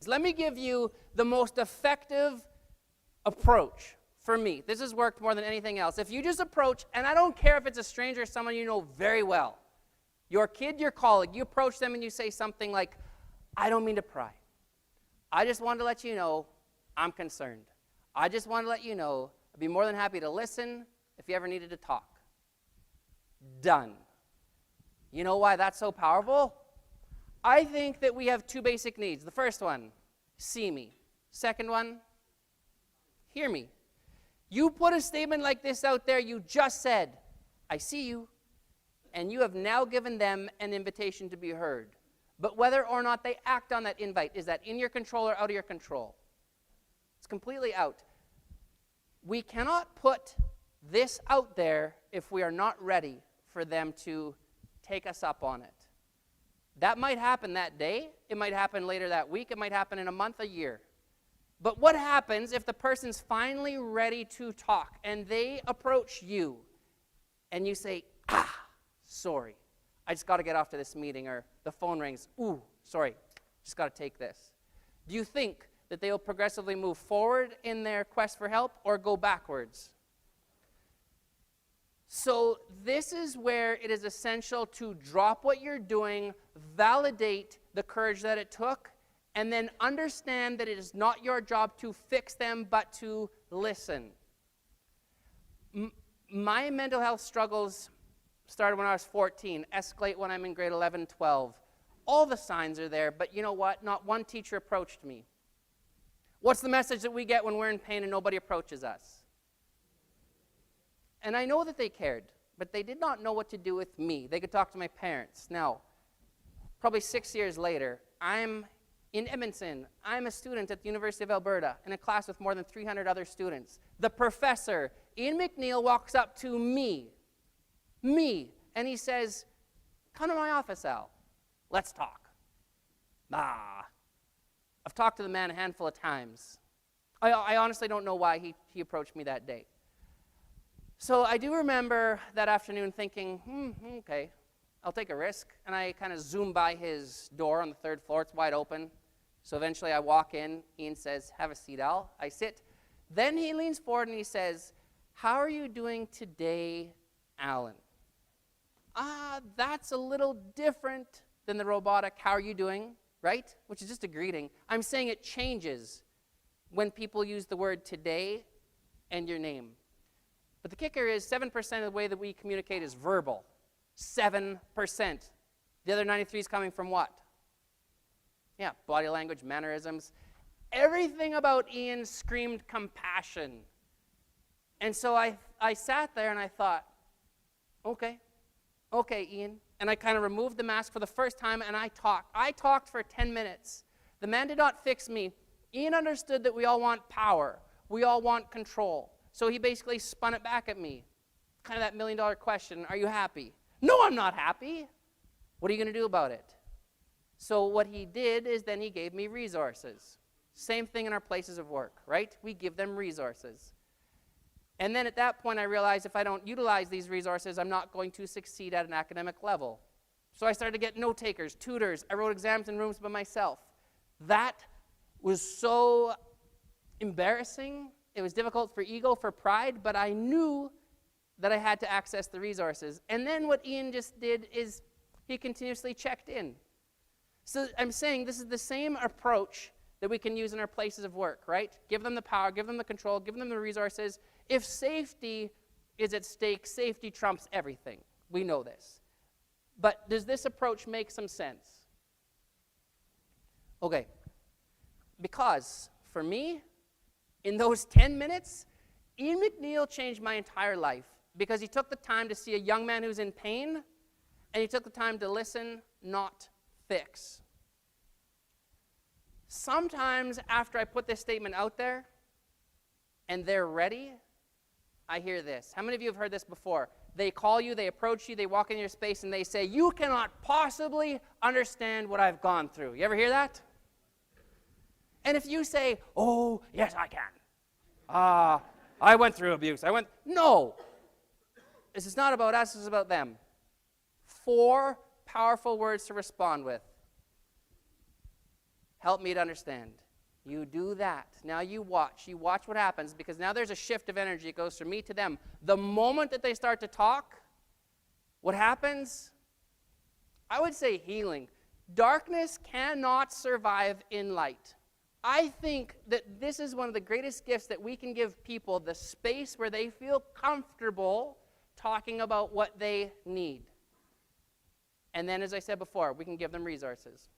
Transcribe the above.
Let me give you the most effective approach for me. This has worked more than anything else. If you just approach, and I don't care if it's a stranger or someone you know very well, your kid, your colleague, you approach them and you say something like, I don't mean to pry. I just wanted to let you know I'm concerned. I just wanted to let you know I'd be more than happy to listen if you ever needed to talk. Done. You know why that's so powerful? I think that we have two basic needs. The first one, see me. Second one, hear me. You put a statement like this out there, you just said, I see you, and you have now given them an invitation to be heard. But whether or not they act on that invite, is that in your control or out of your control? It's completely out. We cannot put this out there if we are not ready for them to take us up on it. That might happen that day. It might happen later that week. It might happen in a month, a year. But what happens if the person's finally ready to talk and they approach you and you say, sorry, I just got to get off to this meeting, or the phone rings, sorry, just got to take this. Do you think that they will progressively move forward in their quest for help or go backwards? So this is where it is essential to drop what you're doing, validate the courage that it took, and then understand that it is not your job to fix them, but to listen. My mental health struggles started when I was 14, escalate when I'm in grade 11, 12. All the signs are there, but you know what? Not one teacher approached me. What's the message that we get when we're in pain and nobody approaches us? And I know that they cared, but they did not know what to do with me. They could talk to my parents. Now, probably 6 years later, I'm in Edmonton. I'm a student at the University of Alberta in a class with more than 300 other students. The professor, Ian McNeil, walks up to me, and he says, come to my office, Al. Let's talk. I've talked to the man a handful of times. I honestly don't know why he approached me that day. So I do remember that afternoon thinking, okay, I'll take a risk. And I kind of zoom by his door on the third floor. It's wide open. So eventually I walk in. Ian says, have a seat, Al. I sit. Then he leans forward and he says, how are you doing today, Allan? That's a little different than the robotic, how are you doing, right? Which is just a greeting. I'm saying it changes when people use the word today and your name. But the kicker is 7% of the way that we communicate is verbal. 7%. The other 93 is coming from what? Yeah, body language, mannerisms. Everything about Ian screamed compassion. And so I sat there and I thought, okay, Ian. And I kind of removed the mask for the first time and I talked. I talked for 10 minutes. The man did not fix me. Ian understood that we all want power. We all want control. So he basically spun it back at me. Kind of that million-dollar question, are you happy? No, I'm not happy. What are you going to do about it? So what he did is then he gave me resources. Same thing in our places of work, right? We give them resources. And then at that point I realized if I don't utilize these resources, I'm not going to succeed at an academic level. So I started to get note takers, tutors. I wrote exams in rooms by myself. That was so embarrassing. It was difficult for ego, for pride, but I knew that I had to access the resources. And then what Ian just did is he continuously checked in. So I'm saying this is the same approach that we can use in our places of work, right? Give them the power, give them the control, give them the resources. If safety is at stake, safety trumps everything. We know this. But does this approach make some sense? Okay. Because for me, in those 10 minutes, Ian McNeil changed my entire life because he took the time to see a young man who's in pain, and he took the time to listen, not fix. Sometimes after I put this statement out there and they're ready, I hear this. How many of you have heard this before? They call you, they approach you, they walk in your space, and they say, you cannot possibly understand what I've gone through. You ever hear that? And if you say, oh, yes, I can. I went through abuse. No. This is not about us, this is about them. 4 powerful words to respond with. Help me to understand. You do that. Now you watch. You watch what happens, because now there's a shift of energy. It goes from me to them. The moment that they start to talk, what happens? I would say healing. Darkness cannot survive in light. I think that this is one of the greatest gifts that we can give people, the space where they feel comfortable talking about what they need. And then, as I said before, we can give them resources.